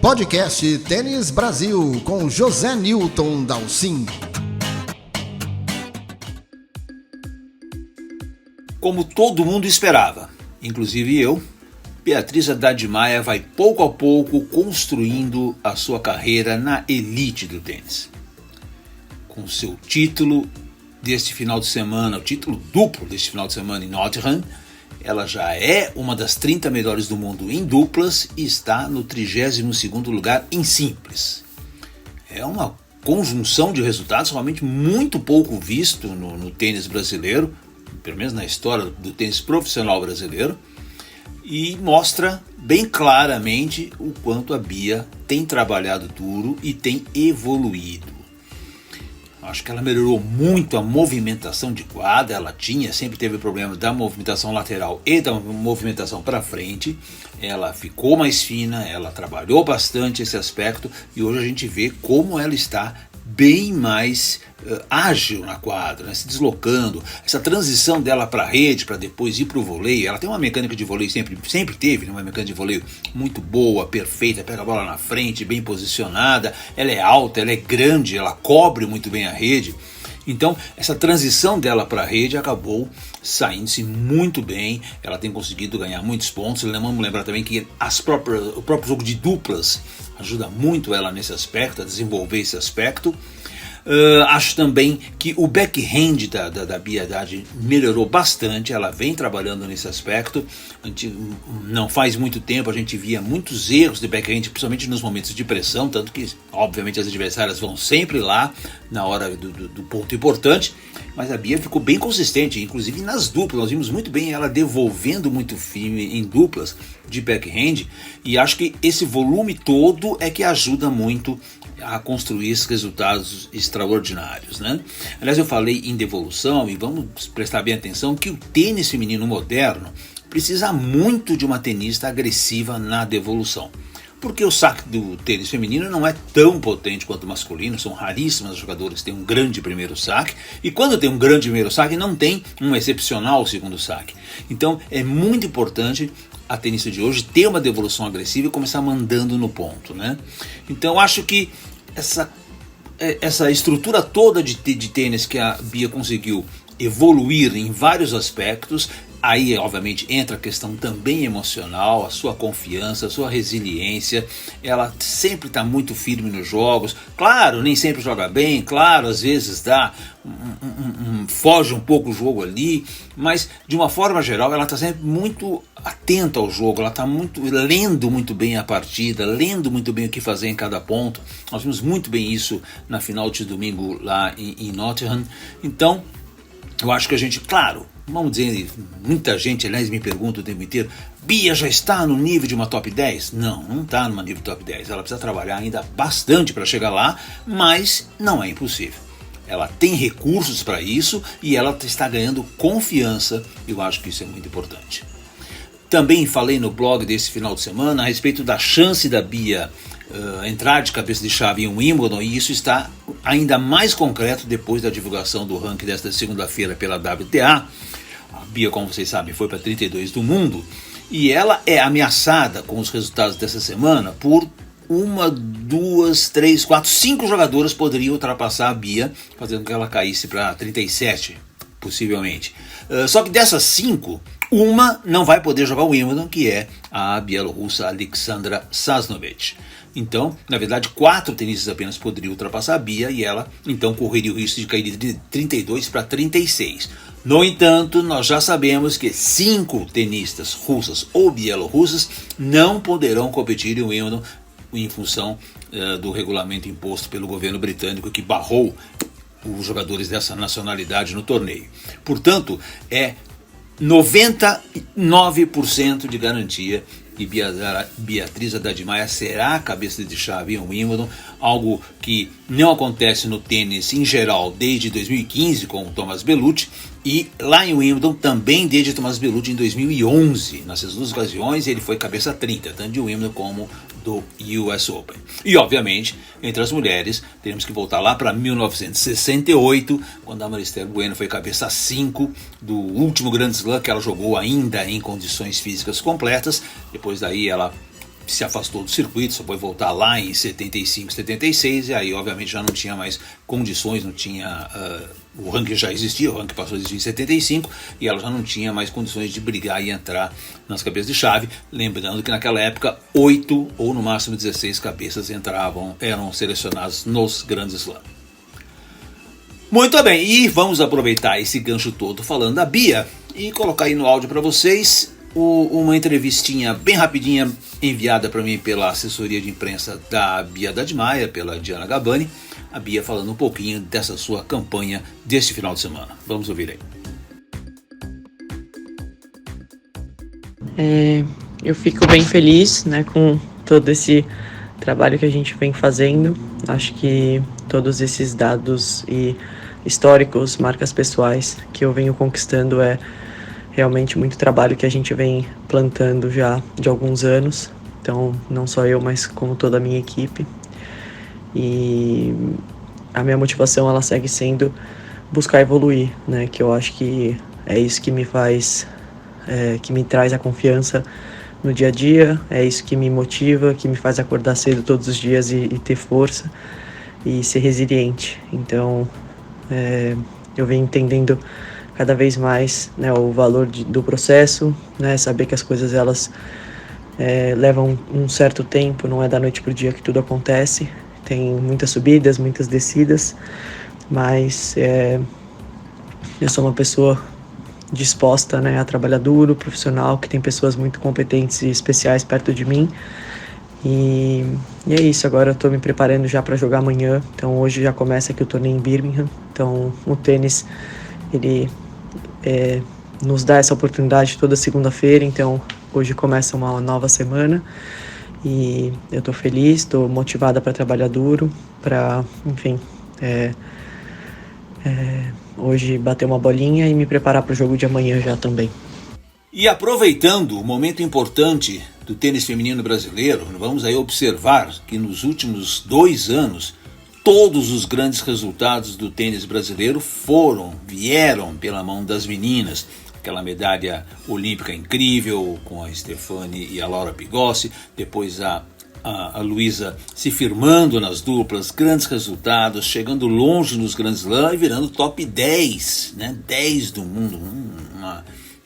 Podcast Tênis Brasil com José Newton Dalcin. Como todo mundo esperava, inclusive eu, Beatriz Haddad Maia vai pouco a pouco construindo a sua carreira na elite do tênis. Com seu título deste final de semana, o título duplo deste final de semana em Nottingham, ela já é uma das 30 melhores do mundo em duplas e está no 32º lugar em simples. É uma conjunção de resultados realmente muito pouco visto no tênis brasileiro, pelo menos na história do tênis profissional brasileiro, e mostra bem claramente o quanto a Bia tem trabalhado duro e tem evoluído. Acho que ela melhorou muito a movimentação de quadra, ela sempre teve problema da movimentação lateral e da movimentação para frente, ela ficou mais fina, ela trabalhou bastante esse aspecto e hoje a gente vê como ela está bem mais ágil na quadra, né? Se deslocando, essa transição dela para a rede, para depois ir para o voleio. Ela tem uma mecânica de voleio, sempre teve, né? Uma mecânica de voleio muito boa, perfeita, pega a bola na frente, bem posicionada, ela é alta, ela é grande, ela cobre muito bem a rede. Então, essa transição dela para a rede acabou saindo-se muito bem, ela tem conseguido ganhar muitos pontos. Vamos lembrar também que o próprio jogo de duplas ajuda muito ela nesse aspecto, a desenvolver esse aspecto. Acho também que o backhand da Bia Haddad melhorou bastante, ela vem trabalhando nesse aspecto. Não faz muito tempo a gente via muitos erros de backhand, principalmente nos momentos de pressão, tanto que obviamente as adversárias vão sempre lá na hora do ponto importante, mas a Bia ficou bem consistente, inclusive nas duplas. Nós vimos muito bem ela devolvendo muito firme em duplas de backhand, e acho que esse volume todo é que ajuda muito a construir esses resultados extraordinários, né? Aliás, eu falei em devolução e vamos prestar bem atenção que o tênis feminino moderno precisa muito de uma tenista agressiva na devolução. Porque o saque do tênis feminino não é tão potente quanto o masculino, são raríssimas as jogadoras que têm um grande primeiro saque, e quando tem um grande primeiro saque não tem um excepcional segundo saque. Então é muito importante a tenista de hoje ter uma devolução agressiva e começar mandando no ponto, né? Então acho que essa estrutura toda de tênis que a Bia conseguiu evoluir em vários aspectos, aí obviamente entra a questão também emocional, a sua confiança, a sua resiliência. Ela sempre está muito firme nos jogos, claro, nem sempre joga bem, claro, às vezes dá foge um pouco o jogo ali, mas de uma forma geral ela está sempre muito atenta ao jogo, ela está lendo muito bem a partida, lendo muito bem o que fazer em cada ponto. Nós vimos muito bem isso na final de domingo lá em Nottingham. Então eu acho que a gente, claro, vamos dizer, muita gente, aliás, me pergunta o tempo inteiro: Bia já está no nível de uma top 10? Não está no nível de top 10. Ela precisa trabalhar ainda bastante para chegar lá, mas não é impossível. Ela tem recursos para isso e ela está ganhando confiança. Eu acho que isso é muito importante. Também falei no blog desse final de semana a respeito da chance da Bia entrar de cabeça de chave em Wimbledon, e isso está ainda mais concreto depois da divulgação do ranking desta segunda-feira pela WTA. A Bia, como vocês sabem, foi para 32 do mundo e ela é ameaçada com os resultados dessa semana por 1, 2, 3, 4, 5 jogadoras poderiam ultrapassar a Bia, fazendo com que ela caísse para 37, possivelmente. Só que dessas 5, uma não vai poder jogar o Wimbledon, que é a bielorrussa Alexandra Sasnovich. Então, na verdade, 4 tenistas apenas poderiam ultrapassar a Bia e ela, então, correria o risco de cair de 32 para 36. No entanto, nós já sabemos que 5 tenistas russas ou bielorrussas não poderão competir em Wimbledon em função do regulamento imposto pelo governo britânico, que barrou os jogadores dessa nacionalidade no torneio. Portanto, é 99% de garantia que Beatriz Haddad Maia será a cabeça de chave em Wimbledon, algo que não acontece no tênis em geral desde 2015 com o Thomas Bellucci, e lá em Wimbledon também desde Thomas Bellucci em 2011. Nessas duas ocasiões ele foi cabeça 30, tanto de Wimbledon como do US Open. E obviamente, entre as mulheres, temos que voltar lá para 1968, quando a Maristela Bueno foi cabeça 5 do último Grand Slam que ela jogou ainda em condições físicas completas. Depois daí ela se afastou do circuito, só foi voltar lá em 75, 76, e aí obviamente já não tinha mais condições, não tinha, o ranking já existia, o ranking passou a existir em 75, e ela já não tinha mais condições de brigar e entrar nas cabeças de chave, lembrando que naquela época 8 ou no máximo 16 cabeças eram selecionadas nos grandes slams. Muito bem, e vamos aproveitar esse gancho todo falando da Bia e colocar aí no áudio para vocês uma entrevistinha bem rapidinha enviada para mim pela assessoria de imprensa da Bia Haddad Maia, pela Diana Gabani, a Bia falando um pouquinho dessa sua campanha deste final de semana. Vamos ouvir aí. Eu fico bem feliz, né, com todo esse trabalho que a gente vem fazendo. Acho que todos esses dados e históricos, marcas pessoais que eu venho conquistando é realmente muito trabalho que a gente vem plantando já de alguns anos. Então, não só eu, mas como toda a minha equipe. E a minha motivação, ela segue sendo buscar evoluir, né? Que eu acho que é isso que me faz, que me traz a confiança no dia a dia. É isso que me motiva, que me faz acordar cedo todos os dias e ter força e ser resiliente. Então, eu venho entendendo cada vez mais, né, o valor do processo, né, saber que as coisas elas levam um certo tempo, não é da noite pro dia que tudo acontece, tem muitas subidas, muitas descidas, mas eu sou uma pessoa disposta, né, a trabalhar duro, profissional, que tem pessoas muito competentes e especiais perto de mim, e é isso. Agora eu estou me preparando já para jogar amanhã, então hoje já começa aqui o torneio em Birmingham, então o tênis ele nos dá essa oportunidade toda segunda-feira, então hoje começa uma nova semana e eu estou feliz, estou motivada para trabalhar duro, para, enfim, hoje bater uma bolinha e me preparar para o jogo de amanhã já também. E aproveitando o momento importante do tênis feminino brasileiro, vamos aí observar que nos últimos 2 anos todos os grandes resultados do tênis brasileiro vieram pela mão das meninas. Aquela medalha olímpica incrível com a Stefani e a Laura Pigossi, depois a Luísa se firmando nas duplas, grandes resultados, chegando longe nos Grand Slam e virando top 10, né? 10 do mundo,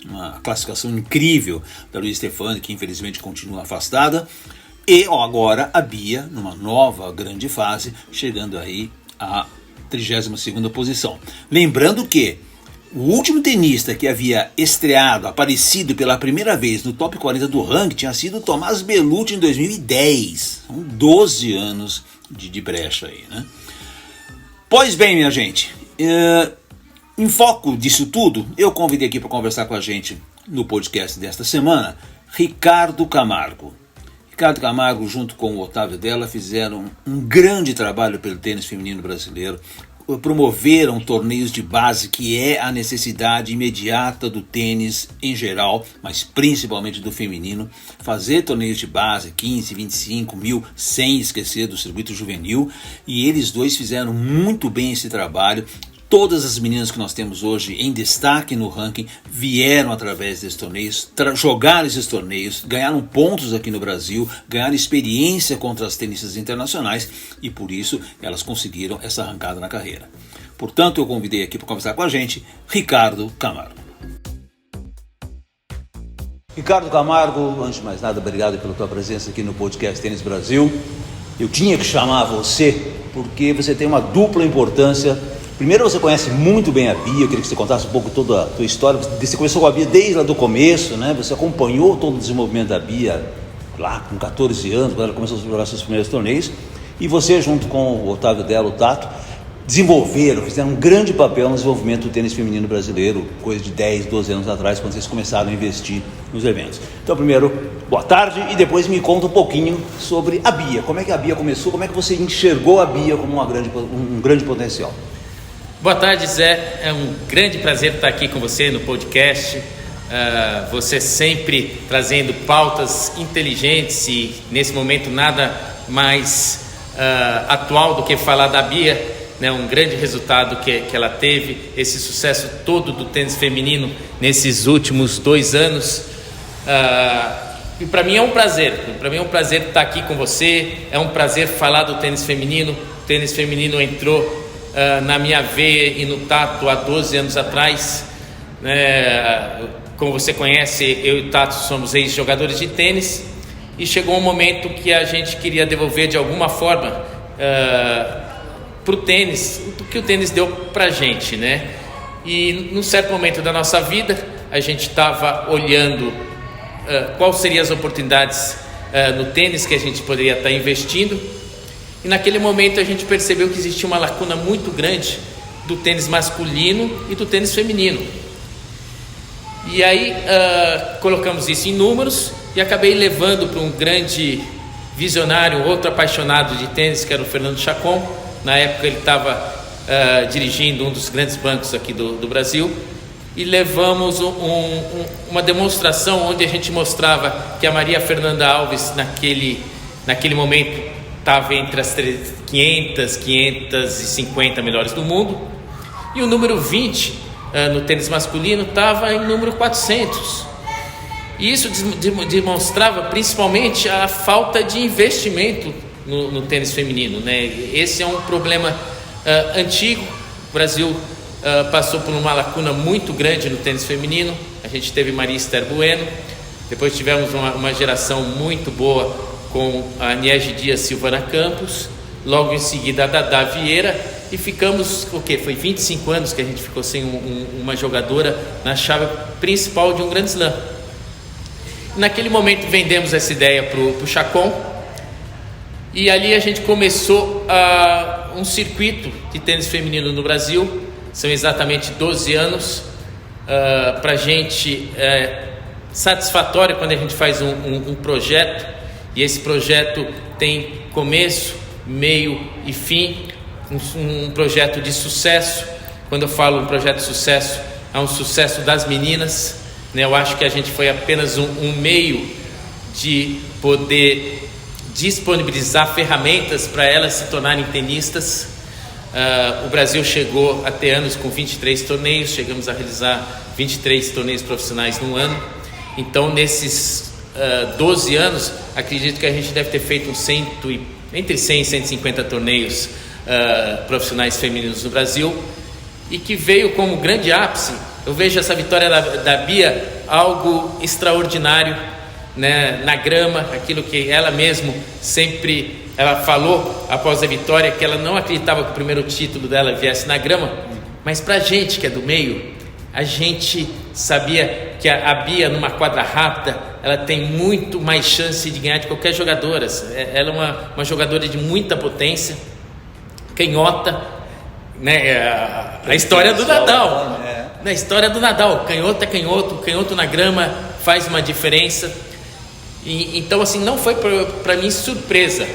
uma classificação incrível da Luísa Stefani, que infelizmente continua afastada. E agora a Bia, numa nova grande fase, chegando aí à 32ª posição. Lembrando que o último tenista que havia aparecido pela primeira vez no top 40 do ranking tinha sido Tomás Bellucci em 2010. São 12 anos de brecha aí, né? Pois bem, minha gente, em foco disso tudo, eu convidei aqui para conversar com a gente no podcast desta semana, Ricardo Camargo. Ricardo Camargo, junto com o Otávio Della, fizeram um grande trabalho pelo tênis feminino brasileiro, promoveram torneios de base, que é a necessidade imediata do tênis em geral, mas principalmente do feminino, fazer torneios de base, 15, 25 mil, sem esquecer do circuito juvenil, e eles dois fizeram muito bem esse trabalho. Todas as meninas que nós temos hoje em destaque no ranking vieram através desses torneios, jogaram esses torneios, ganharam pontos aqui no Brasil, ganharam experiência contra as tenistas internacionais e por isso elas conseguiram essa arrancada na carreira. Portanto, eu convidei aqui para conversar com a gente Ricardo Camargo. Ricardo Camargo, antes de mais nada, obrigado pela tua presença aqui no podcast Tênis Brasil. Eu tinha que chamar você porque você tem uma dupla importância. Primeiro, você conhece muito bem a Bia, eu queria que você contasse um pouco toda a tua história. Você começou com a Bia desde lá do começo, né? Você acompanhou todo o desenvolvimento da Bia lá com 14 anos, quando ela começou a jogar seus primeiros torneios. E você, junto com o Otávio Della, o Tato, fizeram um grande papel no desenvolvimento do tênis feminino brasileiro, coisa de 10, 12 anos atrás, quando vocês começaram a investir nos eventos. Então, primeiro, boa tarde e depois me conta um pouquinho sobre a Bia. Como é que a Bia começou, como é que você enxergou a Bia como um grande potencial? Boa tarde, Zé. É um grande prazer estar aqui com você no podcast. Você sempre trazendo pautas inteligentes e, nesse momento, nada mais atual do que falar da Bia, né? Um grande resultado que ela teve, esse sucesso todo do tênis feminino nesses últimos 2 anos. E para mim é um prazer. Para mim é um prazer estar aqui com você. É um prazer falar do tênis feminino. O tênis feminino entrou na minha veia e no tato há 12 anos atrás. Como você conhece, eu e o Tato somos ex-jogadores de tênis. E chegou um momento que a gente queria devolver de alguma forma para o tênis o que o tênis deu para a gente, né? E num certo momento da nossa vida, a gente estava olhando quais seriam as oportunidades no tênis que a gente poderia estar investindo. E naquele momento a gente percebeu que existia uma lacuna muito grande do tênis masculino e do tênis feminino. E aí colocamos isso em números e acabei levando para um grande visionário, outro apaixonado de tênis, que era o Fernando Chacon. Na época ele estava dirigindo um dos grandes bancos aqui do Brasil, e levamos uma demonstração onde a gente mostrava que a Maria Fernanda Alves naquele momento estava entre as 500, 550 melhores do mundo, e o número 20 no tênis masculino estava em número 400. E isso demonstrava principalmente a falta de investimento no tênis feminino, né? Esse é um problema antigo. O Brasil passou por uma lacuna muito grande no tênis feminino. A gente teve Maria Esther Bueno, depois tivemos uma geração muito boa com a Niege Dias, Silvana Campos, logo em seguida a Dada Vieira, e ficamos, foi 25 anos que a gente ficou sem uma jogadora na chave principal de um Grand Slam. Naquele momento vendemos essa ideia para o Chacon, e ali a gente começou um circuito de tênis feminino no Brasil. São exatamente 12 anos. Para a gente é satisfatório quando a gente faz um projeto, e esse projeto tem começo, meio e fim, um projeto de sucesso. Quando eu falo um projeto de sucesso, é um sucesso das meninas, né? Eu acho que a gente foi apenas um meio de poder disponibilizar ferramentas para elas se tornarem tenistas. O Brasil chegou a ter anos com 23 torneios, chegamos a realizar 23 torneios profissionais no ano. Então, nesses 12 anos, acredito que a gente deve ter feito entre 100 e 150 torneios profissionais femininos no Brasil, e que veio como grande ápice. Eu vejo essa vitória da Bia algo extraordinário, né? Na grama, aquilo que ela mesmo sempre ela falou após a vitória, que ela não acreditava que o primeiro título dela viesse na grama, mas pra gente que é do meio, a gente sabia que a Bia, numa quadra rápida, ela tem muito mais chance de ganhar de qualquer jogadora. Ela é uma jogadora de muita potência, canhota, né? A história do Nadal, na história do Nadal, canhoto é canhoto na grama faz uma diferença. Então, assim, não foi para mim surpresa.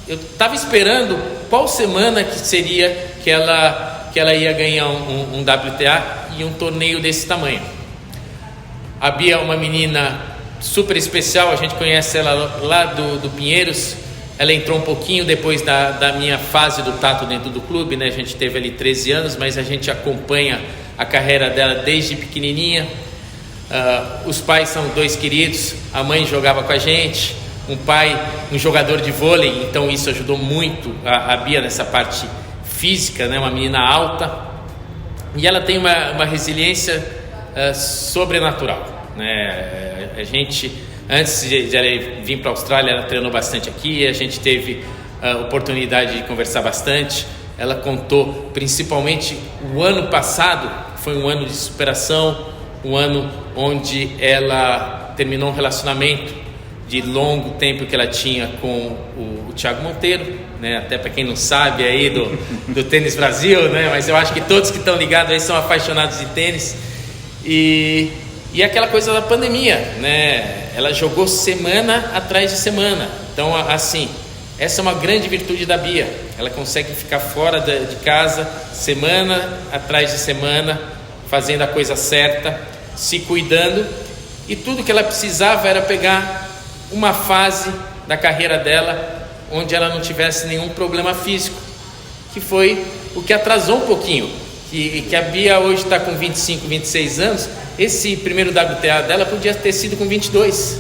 Eu estava esperando qual semana que seria que ela ia ganhar um WTA e um torneio desse tamanho. A Bia é uma menina super especial, a gente conhece ela lá do Pinheiros. Ela entrou um pouquinho depois da minha fase do Tato dentro do clube, né? A gente teve ali 13 anos, mas a gente acompanha a carreira dela desde pequenininha. Os pais são dois queridos, a mãe jogava com a gente, um pai, um jogador de vôlei, então isso ajudou muito a Bia nessa parte física, né? Uma menina alta, e ela tem uma resiliência sobrenatural, né? A gente, antes de ela vir para a Austrália, ela treinou bastante aqui, a gente teve a oportunidade de conversar bastante. Ela contou principalmente o ano passado, foi um ano de superação, um ano onde ela terminou um relacionamento de longo tempo que ela tinha com o Thiago Monteiro, né? Até para quem não sabe aí do Tênis Brasil, né? Mas eu acho que todos que estão ligados aí são apaixonados de tênis. E aquela coisa da pandemia, né? Ela jogou semana atrás de semana. Então, assim, essa é uma grande virtude da Bia. Ela consegue ficar fora de casa semana atrás de semana, fazendo a coisa certa, se cuidando, e tudo que ela precisava era pegar uma fase da carreira dela onde ela não tivesse nenhum problema físico, que foi o que atrasou um pouquinho, que a Bia hoje está com 25, 26 anos, esse primeiro WTA dela podia ter sido com 22,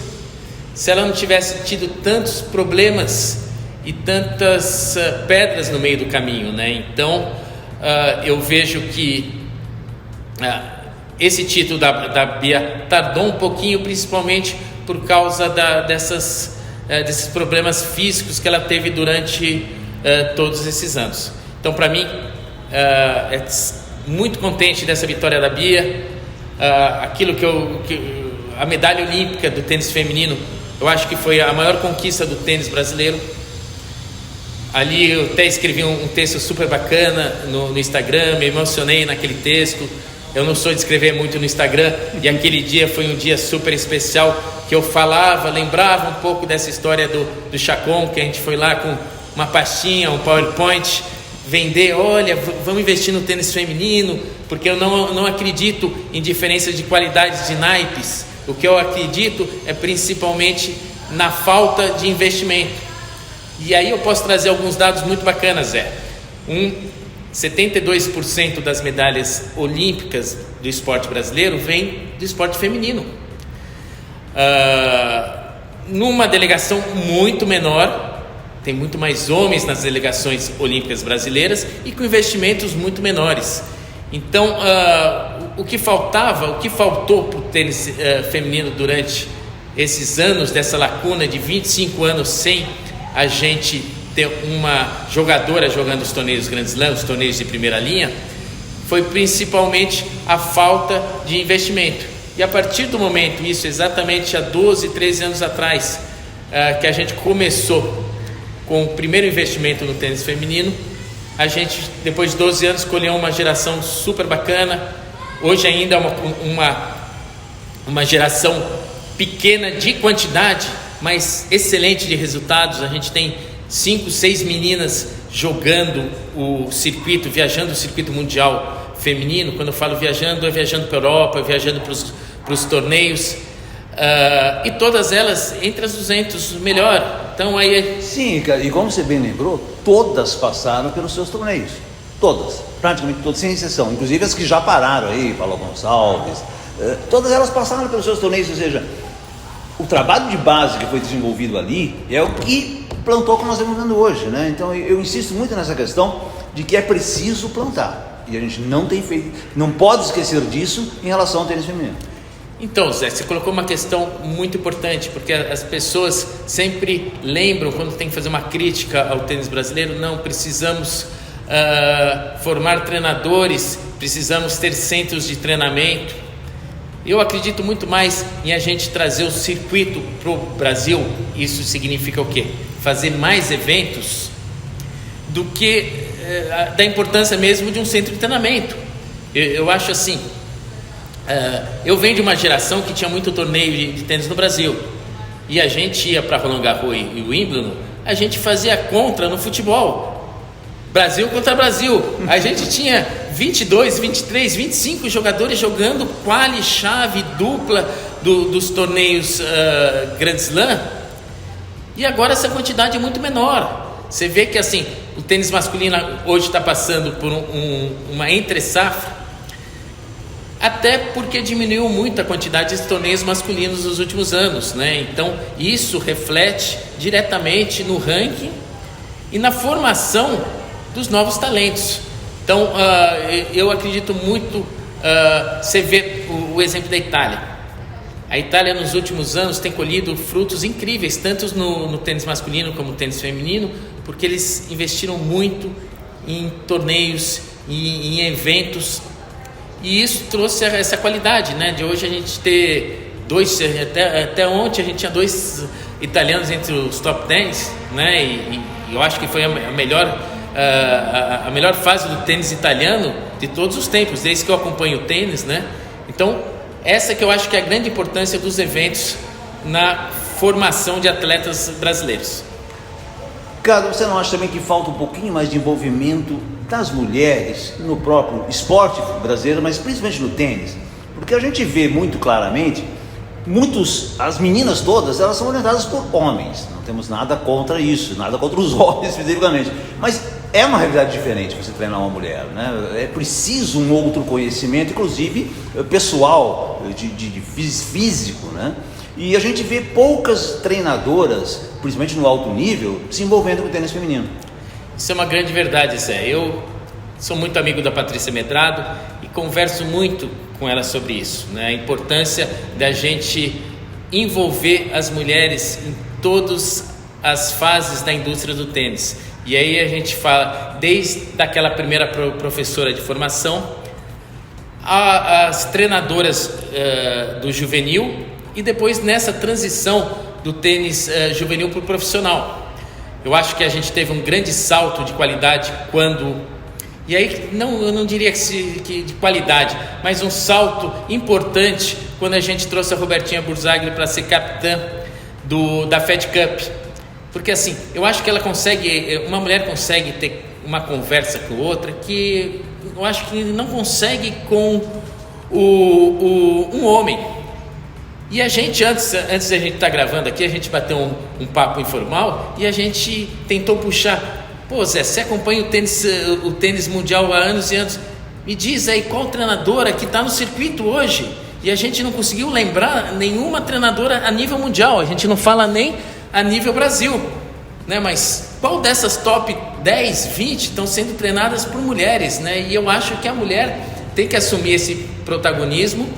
se ela não tivesse tido tantos problemas e tantas pedras no meio do caminho, né? Então eu vejo que esse título da Bia tardou um pouquinho, principalmente por causa desses problemas físicos que ela teve durante todos esses anos. Então, para mim, muito contente dessa vitória da Bia. Aquilo a medalha olímpica do tênis feminino, eu acho que foi a maior conquista do tênis brasileiro. Ali eu até escrevi um texto super bacana no Instagram, me emocionei naquele texto. Eu não sou de escrever muito no Instagram, e aquele dia foi um dia super especial, que eu lembrava um pouco dessa história do Chacon, que a gente foi lá com uma pastinha, um PowerPoint, vender, olha, vamos investir no tênis feminino, porque eu não acredito em diferença de qualidade de naipes. O que eu acredito é principalmente na falta de investimento. E aí eu posso trazer alguns dados muito bacanas, Zé. 72% das medalhas olímpicas do esporte brasileiro vem do esporte feminino. Numa delegação muito menor, tem muito mais homens nas delegações olímpicas brasileiras e com investimentos muito menores. Então, o que faltou para o tênis feminino durante esses anos, dessa lacuna de 25 anos sem a gente ter uma jogadora jogando os torneios Grand Slam, os torneios de primeira linha, foi principalmente a falta de investimento. E a partir do momento, isso exatamente há 12, 13 anos atrás, que a gente começou com o primeiro investimento no tênis feminino, a gente, depois de 12 anos, colheu uma geração super bacana. Hoje ainda é uma geração pequena de quantidade, mas excelente de resultados. A gente tem 5, 6 meninas jogando o circuito, viajando o circuito mundial feminino. Quando eu falo viajando, é viajando para a Europa, é viajando para os torneios, e todas elas entre as 200 melhor. Então aí... Sim, cara, e como você bem lembrou, todas passaram pelos seus torneios, todas, praticamente todas, sem exceção, inclusive as que já pararam aí, Paulo Gonçalves, todas elas passaram pelos seus torneios. Ou seja, o trabalho de base que foi desenvolvido ali é o que plantou que nós estamos vendo hoje, né? Então eu insisto muito nessa questão de que é preciso plantar, e a gente não pode esquecer disso em relação ao tênis feminino. Então, Zé, você colocou uma questão muito importante, porque as pessoas sempre lembram, quando tem que fazer uma crítica ao tênis brasileiro, não, precisamos formar treinadores, precisamos ter centros de treinamento. Eu acredito muito mais em a gente trazer o circuito para o Brasil. Isso significa o quê? Fazer mais eventos, do que da importância mesmo de um centro de treinamento. Eu acho assim, eu venho de uma geração que tinha muito torneio de tênis no Brasil, e a gente ia para Roland Garros e Wimbledon, a gente fazia contra no futebol, Brasil contra Brasil. A gente tinha 22, 23, 25 jogadores jogando quali, chave, dupla dos torneios Grand Slam, e agora essa quantidade é muito menor. Você vê que assim, o tênis masculino hoje está passando por uma entre-safra, até porque diminuiu muito a quantidade de torneios masculinos nos últimos anos, né? Então isso reflete diretamente no ranking e na formação dos novos talentos. Então eu acredito muito, você vê o exemplo da Itália. A Itália nos últimos anos tem colhido frutos incríveis, tanto no tênis masculino como no tênis feminino, porque eles investiram muito em torneios e em eventos. E isso trouxe essa qualidade, né? De hoje a gente ter até ontem a gente tinha 2 italianos entre os top 10, né? E eu acho que foi a melhor fase do tênis italiano de todos os tempos, desde que eu acompanho o tênis, né? Então, essa que eu acho que é a grande importância dos eventos na formação de atletas brasileiros. Cara, você não acha também que falta um pouquinho mais de envolvimento das mulheres no próprio esporte brasileiro, mas principalmente no tênis? Porque a gente vê muito claramente, as meninas todas, elas são orientadas por homens. Não temos nada contra isso, nada contra os homens especificamente, mas É uma realidade diferente você treinar uma mulher, né? É preciso um outro conhecimento, inclusive pessoal, de físico, né? E a gente vê poucas treinadoras, principalmente no alto nível, se envolvendo com o tênis feminino. Isso é uma grande verdade, Zé. Eu sou muito amigo da Patrícia Medrado e converso muito com ela sobre isso, né? A importância da gente envolver as mulheres em todas as fases da indústria do tênis. E aí a gente fala desde aquela primeira professora de formação, as treinadoras do juvenil e depois nessa transição do tênis juvenil para o profissional. Eu acho que a gente teve um grande salto de qualidade quando... E aí eu não diria que de qualidade, mas um salto importante quando a gente trouxe a Robertinha Burzagli para ser capitã da Fed Cup. Porque assim, eu acho que uma mulher consegue ter uma conversa com outra que eu acho que não consegue com um homem. E a gente, antes da gente estar gravando aqui, a gente bateu um papo informal e a gente tentou puxar. Pô, Zé, você acompanha o tênis mundial há anos e anos. Me diz aí qual treinadora que está no circuito hoje. E a gente não conseguiu lembrar nenhuma treinadora a nível mundial. A gente não fala nem a nível Brasil, né? Mas qual dessas top 10, 20 estão sendo treinadas por mulheres, né? E eu acho que a mulher tem que assumir esse protagonismo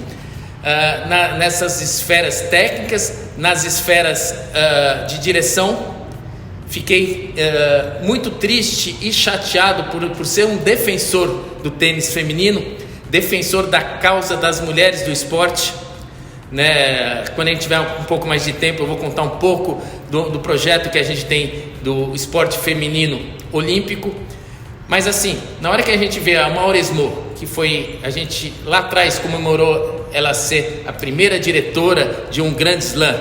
nessas esferas técnicas, nas esferas de direção. Fiquei muito triste e chateado por ser um defensor do tênis feminino, defensor da causa das mulheres do esporte, né? Quando a gente tiver um pouco mais de tempo, eu vou contar um pouco do projeto que a gente tem do esporte feminino olímpico. Mas assim, na hora que a gente vê a Mauresmo, que foi, a gente lá atrás comemorou ela ser a primeira diretora de um Grand Slam,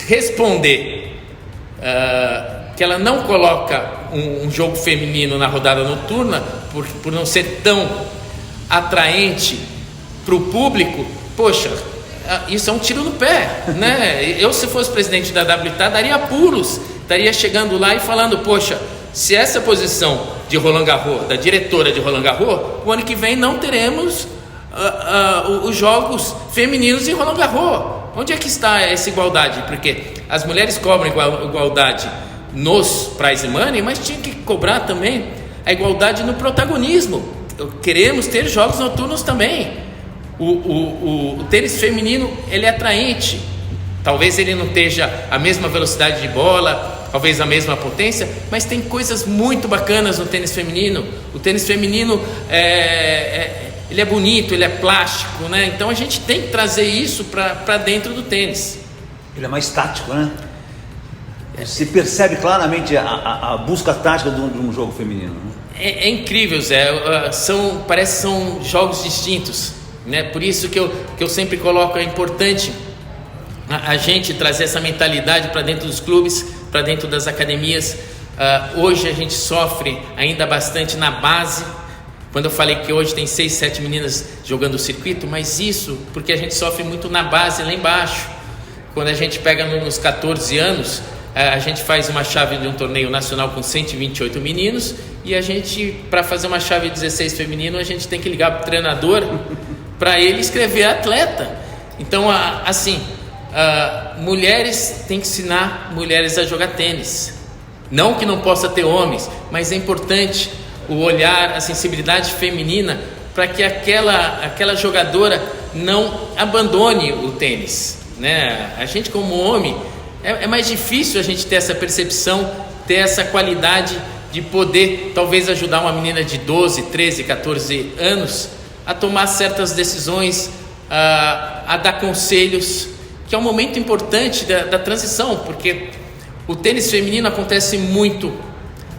responder que ela não coloca um jogo feminino na rodada noturna por não ser tão atraente para o público, poxa, isso é um tiro no pé, né? Eu, se fosse presidente da WTA, daria pulos, estaria chegando lá e falando, poxa, se essa posição de Roland Garros, da diretora de Roland Garros, o ano que vem não teremos os jogos femininos em Roland Garros. Onde é que está essa igualdade? Porque as mulheres cobram igualdade nos prize money, mas tinha que cobrar também a igualdade no protagonismo. Queremos ter jogos noturnos também. O tênis feminino, ele é atraente. Talvez ele não esteja a mesma velocidade de bola, talvez a mesma potência, mas tem coisas muito bacanas no tênis feminino. O tênis feminino ele é bonito, ele é plástico, né? Então a gente tem que trazer isso para dentro do tênis. Ele é mais tático, né? Você percebe claramente a busca tática de um jogo feminino, né? É incrível, Zé. Parece que são jogos distintos, né? Por isso que eu sempre coloco, é importante a gente trazer essa mentalidade para dentro dos clubes, para dentro das academias. Hoje a gente sofre ainda bastante na base. Quando eu falei que hoje tem 6, 7 meninas jogando o circuito, mas isso porque a gente sofre muito na base lá embaixo. Quando a gente pega nos 14 anos, a gente faz uma chave de um torneio nacional com 128 meninos e a gente, para fazer uma chave 16 feminino, a gente tem que ligar para o treinador para ele escrever atleta. Então, assim, mulheres tem que ensinar mulheres a jogar tênis. Não que não possa ter homens, mas é importante o olhar, a sensibilidade feminina para que aquela jogadora não abandone o tênis, né? A gente como homem é mais difícil a gente ter essa percepção, ter essa qualidade de poder talvez ajudar uma menina de 12, 13, 14 anos a tomar certas decisões, a dar conselhos, que é um momento importante da transição, porque o tênis feminino acontece muito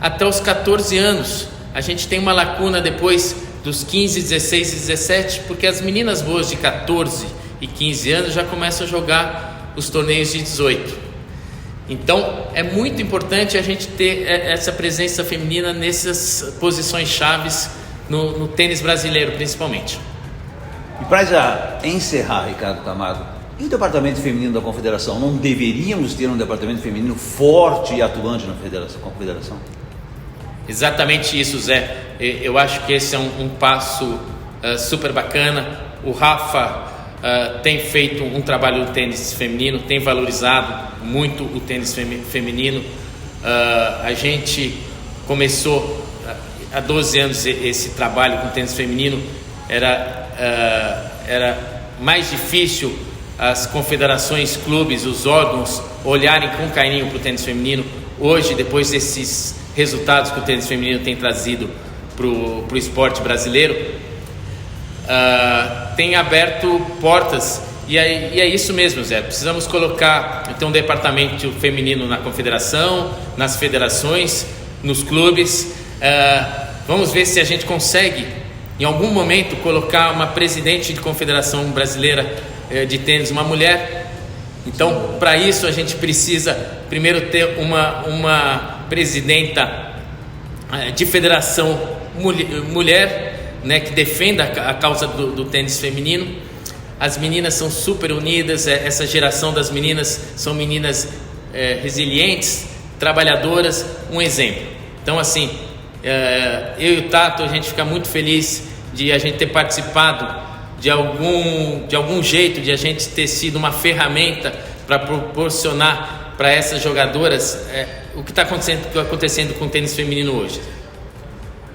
até os 14 anos. A gente tem uma lacuna depois dos 15, 16 e 17, porque as meninas boas de 14 e 15 anos já começam a jogar os torneios de 18. Então é muito importante a gente ter essa presença feminina nessas posições chaves no tênis brasileiro, principalmente. E para já encerrar, Ricardo Camargo, e o departamento feminino da Confederação? Não deveríamos ter um departamento feminino forte e atuante na confederação? Exatamente isso, Zé. Eu acho que esse é um passo super bacana. O Rafa tem feito um trabalho no tênis feminino, tem valorizado muito o tênis feminino. A gente começou há 12 anos esse trabalho com o tênis feminino. Era mais difícil as confederações, clubes, os órgãos olharem com carinho para o tênis feminino. Hoje, depois desses resultados que o tênis feminino tem trazido para o esporte brasileiro, tem aberto portas, e é isso mesmo, Zé. Precisamos colocar então um departamento feminino na confederação, nas federações, nos clubes. Vamos ver se a gente consegue em algum momento colocar uma presidente de confederação brasileira de tênis, uma mulher. Então, para isso a gente precisa primeiro ter uma presidenta de federação mulher, né, que defenda a causa do tênis feminino. As meninas são super unidas, essa geração das meninas são meninas resilientes, trabalhadoras, um exemplo. Então, assim, eu e o Tato, a gente fica muito feliz de a gente ter participado de algum jeito, de a gente ter sido uma ferramenta para proporcionar para essas jogadoras o que está acontecendo com o tênis feminino hoje.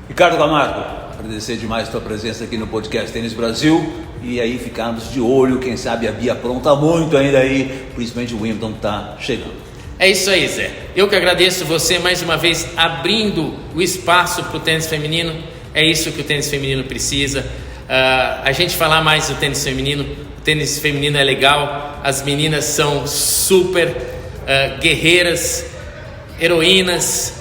Ricardo Camargo, agradecer demais a tua presença aqui no podcast Tênis Brasil, e aí ficarmos de olho, quem sabe a Bia apronta muito ainda aí, principalmente o Wimbledon está chegando. É isso aí, Zé. Eu que agradeço você mais uma vez abrindo o espaço para o tênis feminino. É isso que o tênis feminino precisa. A gente falar mais do tênis feminino. O tênis feminino é legal. As meninas são super guerreiras, heroínas.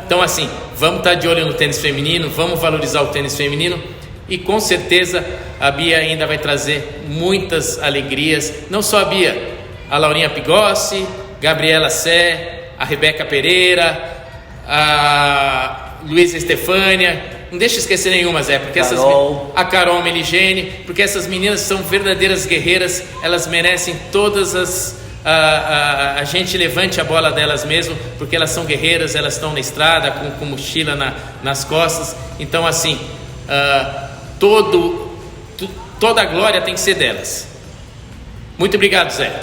Então, assim, vamos estar de olho no tênis feminino, vamos valorizar o tênis feminino, e com certeza a Bia ainda vai trazer muitas alegrias. Não só a Bia, a Laurinha Pigossi, Gabriela Sé, a Rebeca Pereira, a Luísa Estefânia. Não deixa esquecer nenhuma, Zé, porque a Carol Meligene, porque essas meninas são verdadeiras guerreiras. Elas merecem todas a gente levante a bola delas mesmo, porque elas são guerreiras, elas estão na estrada com mochila nas costas. Então, assim, toda a glória tem que ser delas. Muito obrigado, Zé.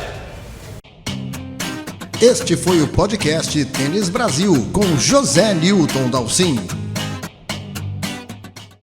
Este foi o podcast Tênis Brasil com José Newton Dalcin.